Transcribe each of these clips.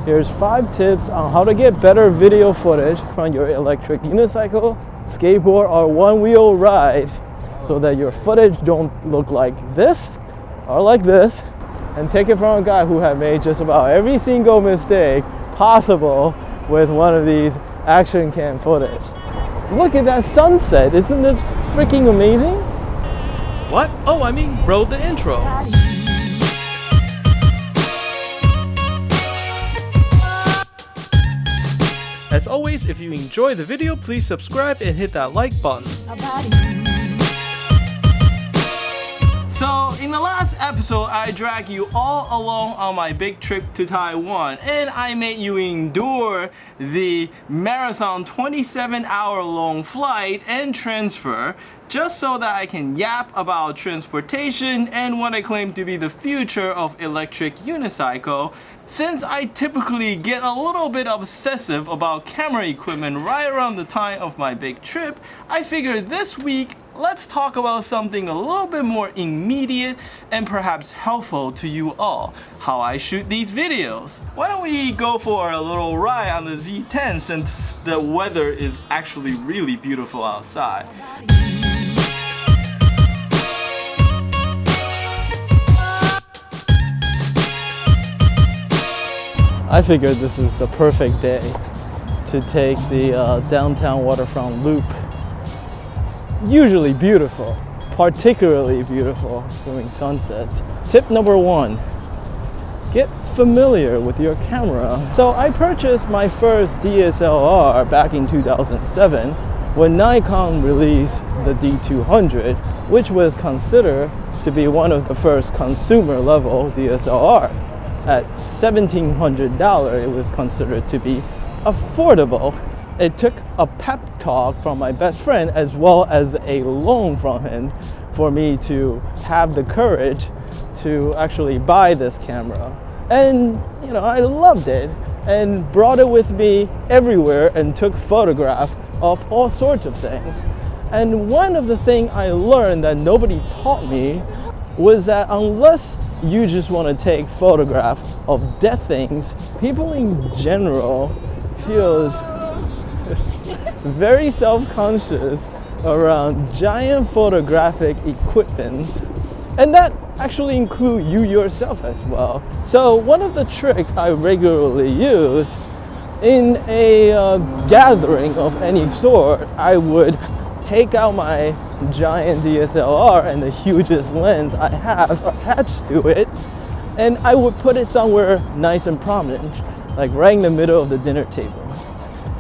Here's 5 tips on how to get better video footage from your electric unicycle, skateboard, or one-wheel ride so that your footage don't look like this or like this. And take it from a guy who had made just about every single mistake possible with one of these action cam footage. Look at that sunset. Isn't this freaking amazing? What? Oh, I mean, roll the intro. As always, if you enjoy the video, please subscribe and hit that like button. So, in the last episode, I dragged you all along on my big trip to Taiwan, and I made you endure the marathon 27-hour-long flight and transfer just so that I can yap about transportation and what I claim to be the future of electric unicycle. Since I typically get a little bit obsessive about camera equipment right around the time of my big trip, I figured this week let's talk about something a little bit more immediate and perhaps helpful to you all, how I shoot these videos. Why don't we go for a little ride on the Z10 since the weather is actually really beautiful outside. I figured this is the perfect day to take the downtown waterfront loop. Usually beautiful, particularly beautiful during sunsets. Tip number 1, get familiar with your camera. So I purchased my first DSLR back in 2007 when Nikon released the D200, which was considered to be one of the first consumer level DSLR. At $1,700, it was considered to be affordable. It took a pep talk from my best friend as well as a loan from him for me to have the courage to actually buy this camera. And I loved it and brought it with me everywhere and took photographs of all sorts of things. And one of the things I learned that nobody taught me was that unless you just want to take photographs of dead things, people in general feels very self-conscious around giant photographic equipment, and that actually includes you yourself as well. So one of the tricks I regularly use in a gathering of any sort, I would take out my giant DSLR and the hugest lens I have attached to it, and I would put it somewhere nice and prominent, like right in the middle of the dinner table.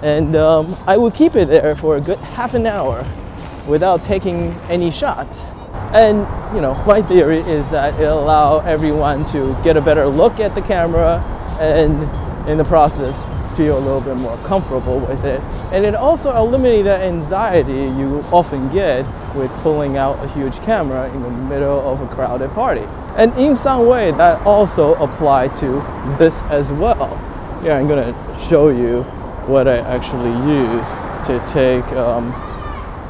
And I would keep it there for a good half an hour without taking any shots. And my theory is that it allows everyone to get a better look at the camera and in the process feel a little bit more comfortable with it. And it also eliminates that anxiety you often get with pulling out a huge camera in the middle of a crowded party. And in some way that also applies to this as well. Here I'm gonna show you what I actually use to take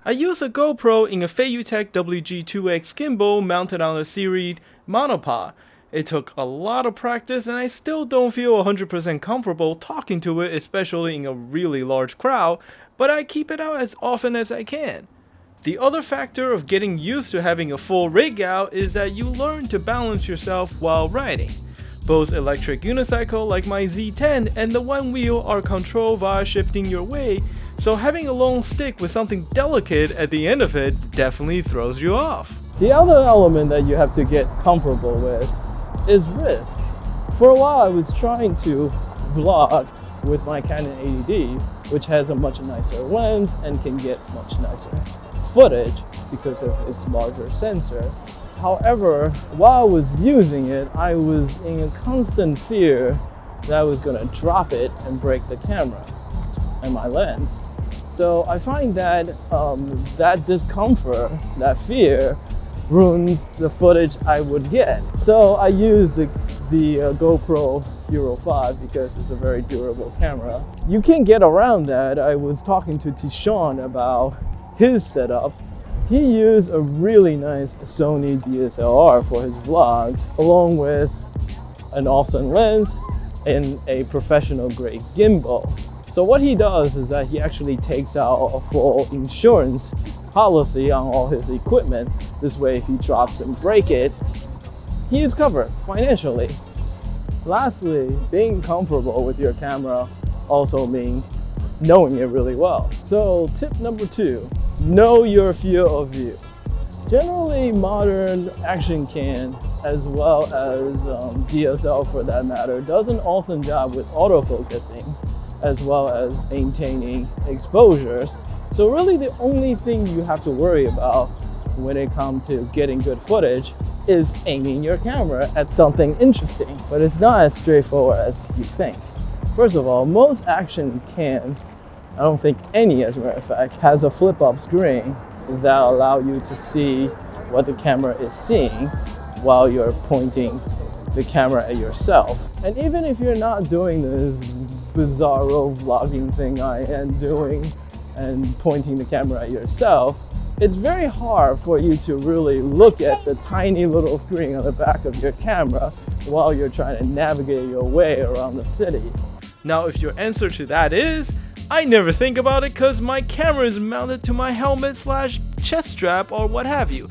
I use a GoPro in a Feiyutech WG2X gimbal mounted on a series monopod. It took a lot of practice and I still don't feel 100% comfortable talking to it, especially in a really large crowd, but I keep it out as often as I can. The other factor of getting used to having a full rig out is that you learn to balance yourself while riding. Both electric unicycle like my Z10 and the OneWheel are controlled via shifting your weight, so having a long stick with something delicate at the end of it definitely throws you off. The other element that you have to get comfortable with is risk. For a while I was trying to vlog with my Canon 80D, which has a much nicer lens and can get much nicer footage because of its larger sensor. However, while I was using it, I was in a constant fear that I was going to drop it and break the camera and my lens. So I find that that discomfort, that fear, ruins the footage I would get. So I use the GoPro Hero 5 because it's a very durable camera. You can't get around that. I was talking to Tishon about his setup. He used a really nice Sony DSLR for his vlogs, along with an awesome lens in a professional grade gimbal. So what he does is that he actually takes out a full insurance policy on all his equipment. This way, if he drops and break it, he is covered financially. Lastly, being comfortable with your camera also means knowing it really well. So tip number 2, know your field of view. Generally, modern action cam, as well as DSL for that matter, does an awesome job with autofocusing, as well as maintaining exposures. So really the only thing you have to worry about when it comes to getting good footage is aiming your camera at something interesting. But it's not as straightforward as you think. First of all, most action cams, I don't think any as a matter of fact, has a flip up screen that allow you to see what the camera is seeing while you're pointing the camera at yourself. And even if you're not doing this bizarro vlogging thing I am doing and pointing the camera at yourself, it's very hard for you to really look at the tiny little screen on the back of your camera while you're trying to navigate your way around the city. Now, if your answer to that is, I never think about it because my camera is mounted to my helmet / chest strap or what have you.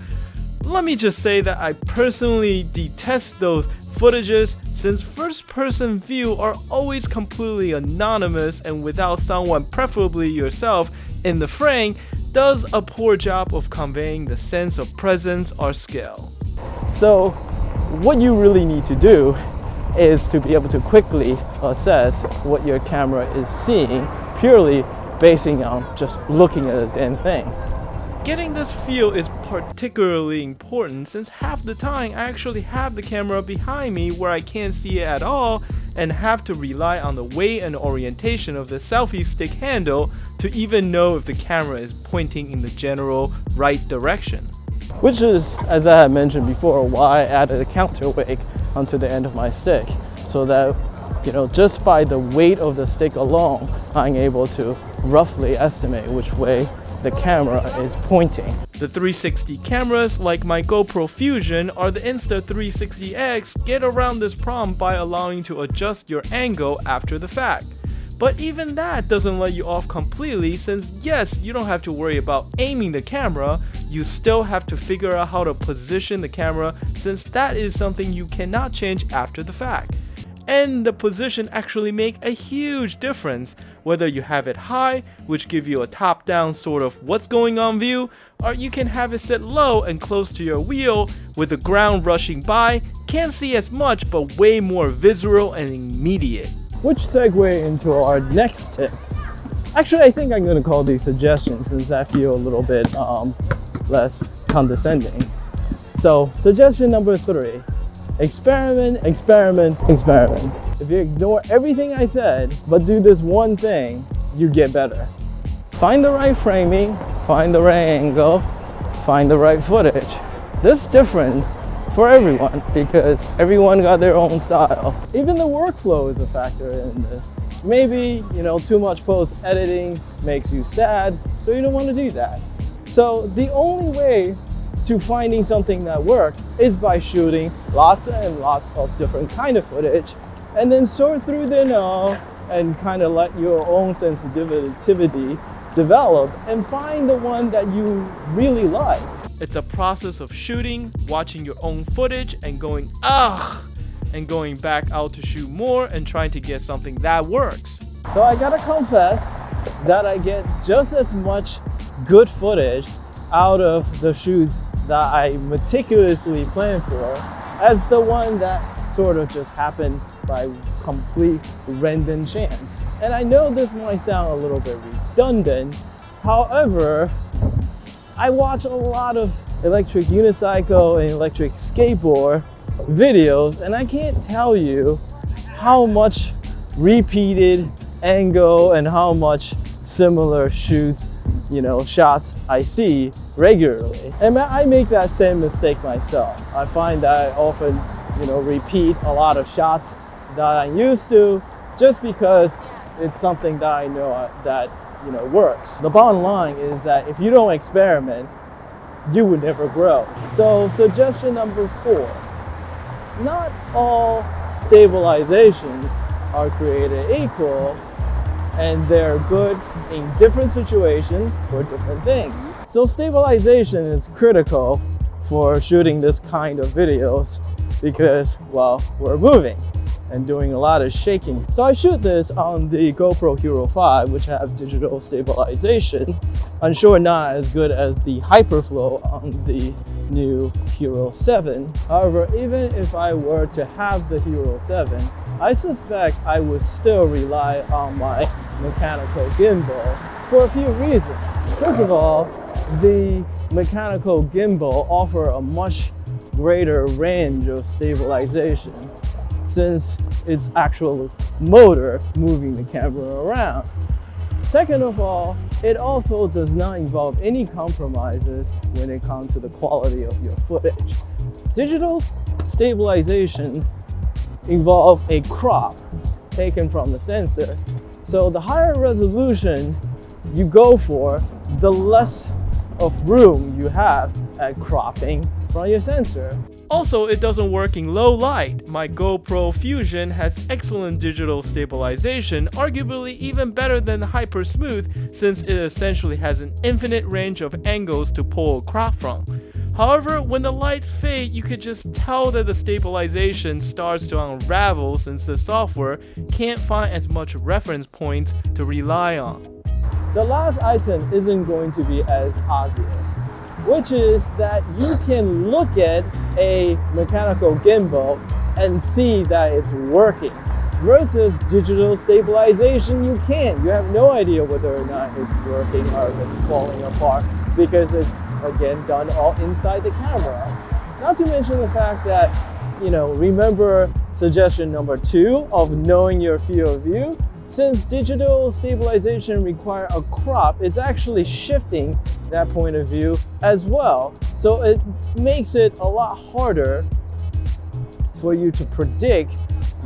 Let me just say that I personally detest those footages, since first-person view are always completely anonymous and without someone, preferably yourself, in the frame, does a poor job of conveying the sense of presence or skill. So what you really need to do is to be able to quickly assess what your camera is seeing, purely basing on just looking at the damn thing. Getting this feel is particularly important since half the time I actually have the camera behind me where I can't see it at all and have to rely on the weight and orientation of the selfie stick handle to even know if the camera is pointing in the general right direction. Which is, as I had mentioned before, why I added a counterweight onto the end of my stick, so that, just by the weight of the stick alone, I'm able to roughly estimate which way the camera is pointing. The 360 cameras like my GoPro Fusion or the Insta360X get around this problem by allowing you to adjust your angle after the fact. But even that doesn't let you off completely, since yes, you don't have to worry about aiming the camera, you still have to figure out how to position the camera, since that is something you cannot change after the fact. And the position actually make a huge difference, whether you have it high, which give you a top-down sort of what's going on view, or you can have it set low and close to your wheel with the ground rushing by, can't see as much but way more visceral and immediate. Which segue into our next tip. Actually, I think I'm going to call these suggestions since I feel a little bit less condescending. So, suggestion number 3. Experiment, experiment, experiment. If you ignore everything I said, but do this one thing, you get better. Find the right framing, find the right angle, find the right footage. This is different for everyone because everyone got their own style. Even the workflow is a factor in this. Maybe, too much post editing makes you sad, so you don't want to do that. So the only way to finding something that works is by shooting lots and lots of different kind of footage and then sort through them all and kind of let your own sensitivity develop and find the one that you really like. It's a process of shooting, watching your own footage and going ugh, and going back out to shoot more and trying to get something that works. So I gotta confess that I get just as much good footage out of the shoots that I meticulously plan for as the one that sort of just happened by complete random chance. And I know this might sound a little bit redundant, however, I watch a lot of electric unicycle and electric skateboard videos, and I can't tell you how much repeated angle and how much similar shoots, shots I see regularly. And I make that same mistake myself. I find that I often, repeat a lot of shots that I'm used to just because it's something that I know that, works. The bottom line is that if you don't experiment, you would never grow. So suggestion number 4, not all stabilizations are created equal, and they're good in different situations for different things. So stabilization is critical for shooting this kind of videos because, well, we're moving and doing a lot of shaking. So I shoot this on the GoPro Hero 5, which have digital stabilization. I'm sure not as good as the Hyperflow on the new Hero 7. However, even if I were to have the Hero 7, I suspect I would still rely on my mechanical gimbal for a few reasons. First of all, the mechanical gimbal offers a much greater range of stabilization since it's actual motor moving the camera around. Second of all, it also does not involve any compromises when it comes to the quality of your footage. Digital stabilization involves a crop taken from the sensor. So the higher resolution you go for, the less of room you have at cropping from your sensor. Also, it doesn't work in low light. My GoPro Fusion has excellent digital stabilization, arguably even better than Hyper Smooth since it essentially has an infinite range of angles to pull a crop from. However, when the light fades, you could just tell that the stabilization starts to unravel since the software can't find as much reference points to rely on. The last item isn't going to be as obvious, which is that you can look at a mechanical gimbal and see that it's working. Versus digital stabilization, you can't. You have no idea whether or not it's working or if it's falling apart because it's, again, done all inside the camera. Not to mention the fact that, remember suggestion number 2 of knowing your field of view? Since digital stabilization requires a crop, it's actually shifting that point of view as well. So it makes it a lot harder for you to predict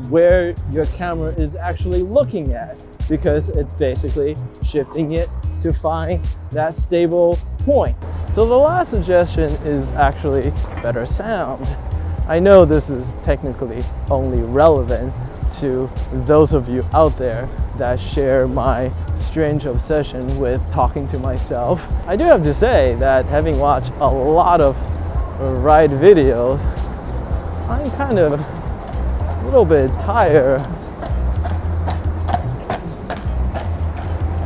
where your camera is actually looking at because it's basically shifting it to find that stable point. So the last suggestion is actually better sound. I know this is technically only relevant to those of you out there that share my strange obsession with talking to myself. I do have to say that having watched a lot of ride videos, I'm kind of a little bit tired.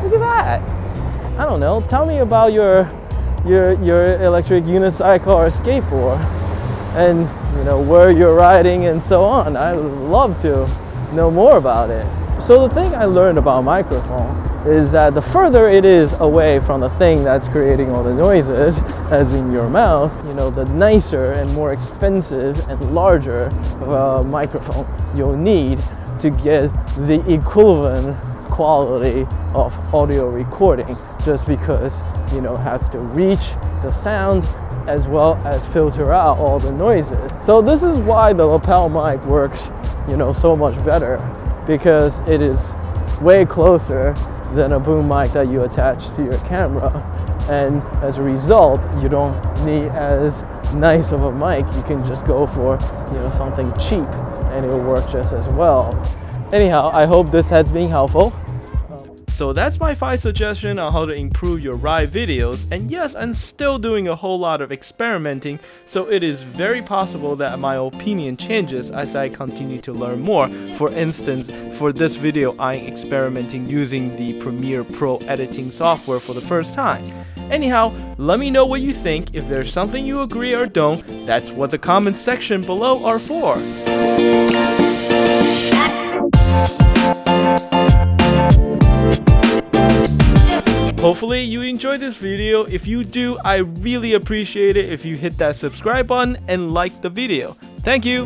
Look at that. I don't know, tell me about your electric unicycle or skateboard and where you're riding and so on. I'd love to know more about it. So the thing I learned about microphone is that the further it is away from the thing that's creating all the noises, as in your mouth, the nicer and more expensive and larger microphone you'll need to get the equivalent quality of audio recording, just because it has to reach the sound as well as filter out all the noises. So this is why the lapel mic works so much better, because it is way closer than a boom mic that you attach to your camera, and as a result you don't need as nice of a mic. You can just go for something cheap and it'll work just as well. Anyhow, I hope this has been helpful. So that's my 5 suggestions on how to improve your ride videos, and yes, I'm still doing a whole lot of experimenting, so it is very possible that my opinion changes as I continue to learn more. For instance, for this video, I'm experimenting using the Premiere Pro editing software for the first time. Anyhow, let me know what you think. If there's something you agree or don't, that's what the comment section below are for. Hopefully you enjoyed this video. If you do, I really appreciate it if you hit that subscribe button and like the video. Thank you!